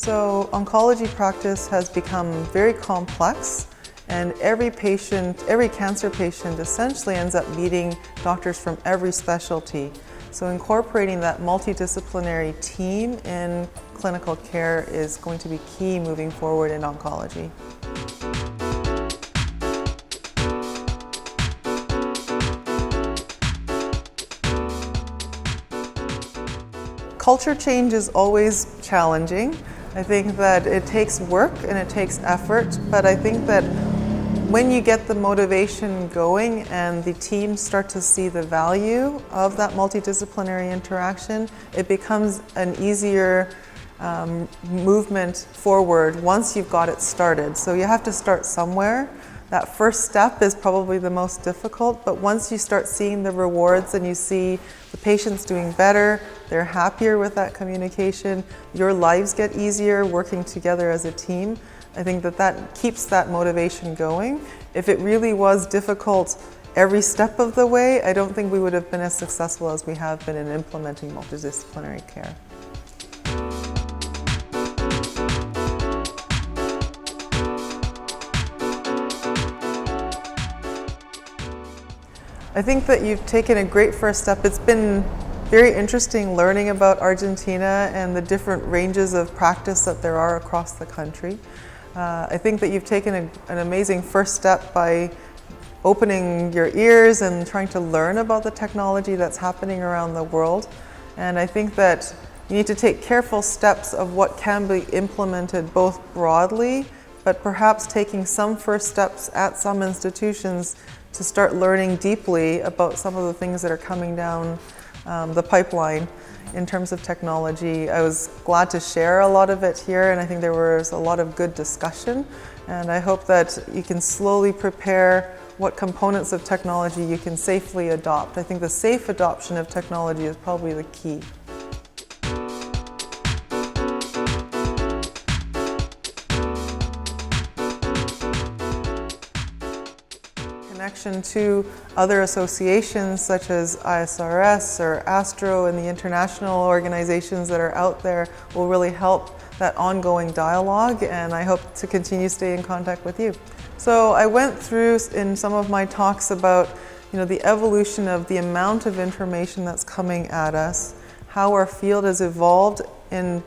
So oncology practice has become very complex, and every cancer patient essentially ends up meeting doctors from every specialty. So incorporating that multidisciplinary team in clinical care is going to be key moving forward in oncology. Culture change is always challenging. I think that it takes work and it takes effort, but I think that when you get the motivation going and the teams start to see the value of that multidisciplinary interaction, it becomes an easier movement forward once you've got it started. So you have to start somewhere. That first step is probably the most difficult, but once you start seeing the rewards and you see the patients doing better, they're happier with that communication, your lives get easier working together as a team, I think that keeps that motivation going. If it really was difficult every step of the way, I don't think we would have been as successful as we have been in implementing multidisciplinary care. I think that you've taken a great first step. It's been very interesting learning about Argentina and the different ranges of practice that there are across the country. I think that you've taken an amazing first step by opening your ears and trying to learn about the technology that's happening around the world. And I think that you need to take careful steps of what can be implemented both broadly, but perhaps taking some first steps at some institutions to start learning deeply about some of the things that are coming down the pipeline in terms of technology. I was glad to share a lot of it here, and I think there was a lot of good discussion, and I hope that you can slowly prepare what components of technology you can safely adopt. I think the safe adoption of technology is probably the key. Connection to other associations such as ISRS or ASTRO and the international organizations that are out there will really help that ongoing dialogue, and I hope to continue to stay in contact with you. So I went through in some of my talks about the evolution of the amount of information that's coming at us, how our field has evolved and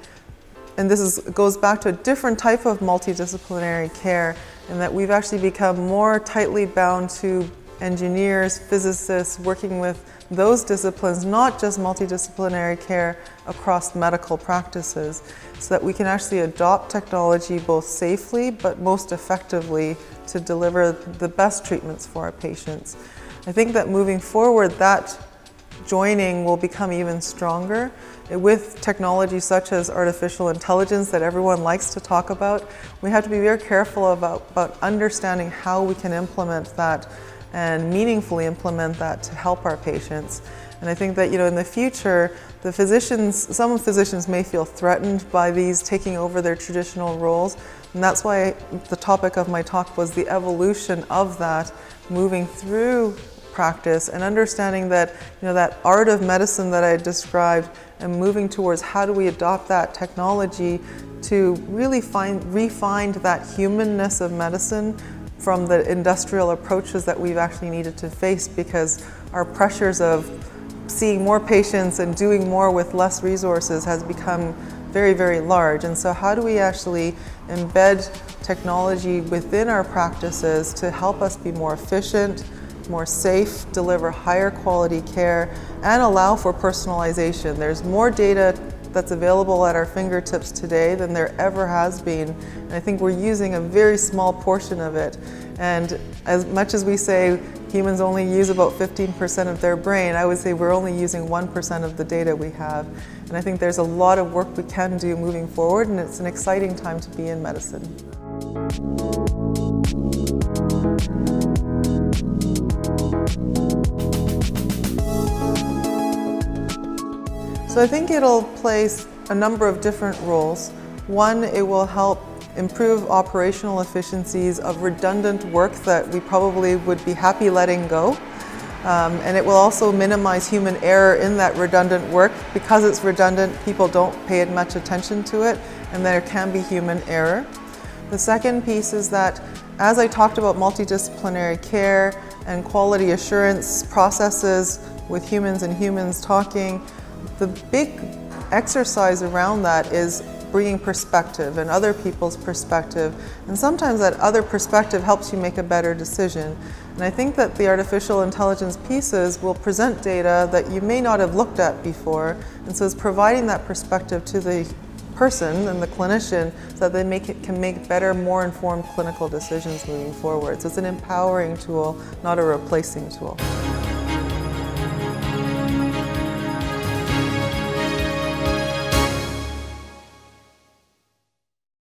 this goes back to a different type of multidisciplinary care, and that we've actually become more tightly bound to engineers, physicists, working with those disciplines, not just multidisciplinary care across medical practices, so that we can actually adopt technology both safely but most effectively to deliver the best treatments for our patients. I think that moving forward, that joining will become even stronger with technology such as artificial intelligence that everyone likes to talk about. We have to be very careful about understanding how we can implement that and meaningfully implement that to help our patients. And I think that in the future, some physicians may feel threatened by these taking over their traditional roles, and that's why the topic of my talk was the evolution of that, moving through practice and understanding that that art of medicine that I described and moving towards how do we adopt that technology to really refine that humanness of medicine from the industrial approaches that we've actually needed to face, because our pressures of seeing more patients and doing more with less resources has become very, very large. And so how do we actually embed technology within our practices to help us be more efficient, more safe, deliver higher quality care, and allow for personalization. There's more data that's available at our fingertips today than there ever has been. And I think we're using a very small portion of it. And as much as we say humans only use about 15% of their brain, I would say we're only using 1% of the data we have. And I think there's a lot of work we can do moving forward, and it's an exciting time to be in medicine. So I think it'll play a number of different roles. One, it will help improve operational efficiencies of redundant work that we probably would be happy letting go. And it will also minimize human error in that redundant work. Because it's redundant, people don't pay much attention to it, and there can be human error. The second piece is that, as I talked about multidisciplinary care and quality assurance processes with humans and humans talking, the big exercise around that is bringing perspective and other people's perspective, and sometimes that other perspective helps you make a better decision. And I think that the artificial intelligence pieces will present data that you may not have looked at before, and so it's providing that perspective to the person and the clinician so that they can make better, more informed clinical decisions moving forward. So it's an empowering tool, not a replacing tool.